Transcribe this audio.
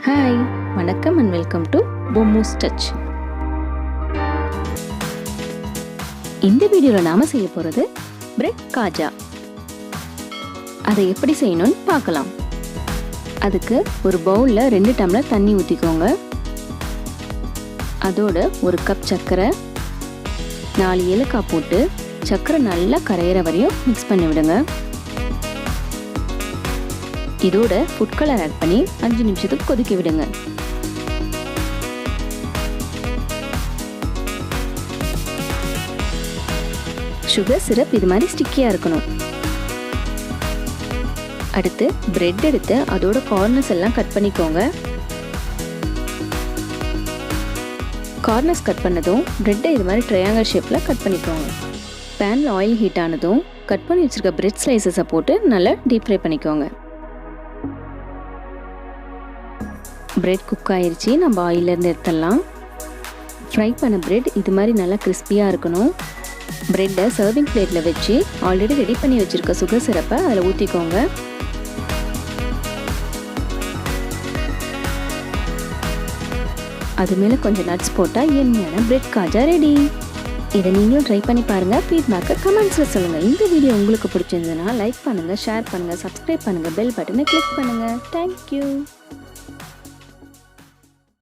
Hi, வணக்கம் and welcome to பொம்மூஸ் touch. இந்த வீடியோவில் நாம் செய்ய போகிறது பிரெட் காஜா. அதை எப்படி செய்யணும்னு பார்க்கலாம். அதுக்கு ஒரு பவுலில் 2 டம்ளர் தண்ணி ஊற்றிக்கோங்க. அதோட 1 கப் சர்க்கரை, 4 ஏலக்காய் போட்டு சர்க்கரை நல்லா கரையிற வரையும் மிக்ஸ் பண்ணி விடுங்க. இதோட ஃபுட் கலர் ஆட் பண்ணி 5 நிமிஷத்துக்கு கொதிக்க விடுங்க. சுகர் சிரப் இது மாதிரி ஸ்டிக்கியாக இருக்கணும். அடுத்து பிரெட் எடுத்து அதோட கார்னர்ஸ் எல்லாம் கட் பண்ணிக்கோங்க. கார்னர்ஸ் கட் பண்ணதும் பிரெட்டை இது மாதிரி ட்ரையாங்கிள் ஷேப்பில் கட் பண்ணிக்கோங்க. பேனில் ஆயில் ஹீட் ஆனதும் கட் பண்ணி வச்சுருக்க பிரெட் ஸ்லைசஸை போட்டு நல்லா டீப் ஃப்ரை பண்ணிக்கோங்க. பிரெட் குக் ஆயிடுச்சு, நம்ம ஆயிலேருந்து எடுத்துடலாம். ஃப்ரை பண்ண பிரெட் இது மாதிரி நல்லா கிறிஸ்பியாக இருக்கணும். பிரெட்டை சர்விங் பிளேட்டில் வச்சு ஆல்ரெடி ரெடி பண்ணி வச்சுருக்க சுகர் சிரப்பை அதில் ஊற்றிக்கோங்க. அது மேலே கொஞ்சம் நட்ஸ் போட்டால் எண்ணெயான பிரெட் காஜா ரெடி. இதை நீங்களும் ட்ரை பண்ணி பாருங்கள். ஃபீட்பேக்கை கமெண்ட்ஸில் சொல்லுங்கள். இந்த வீடியோ உங்களுக்கு பிடிச்சிருந்ததுன்னா லைக் பண்ணுங்கள், ஷேர் பண்ணுங்கள், சப்ஸ்கிரைப் பண்ணுங்கள், பெல் பட்டனை கிளிக் பண்ணுங்கள். தேங்க்யூ.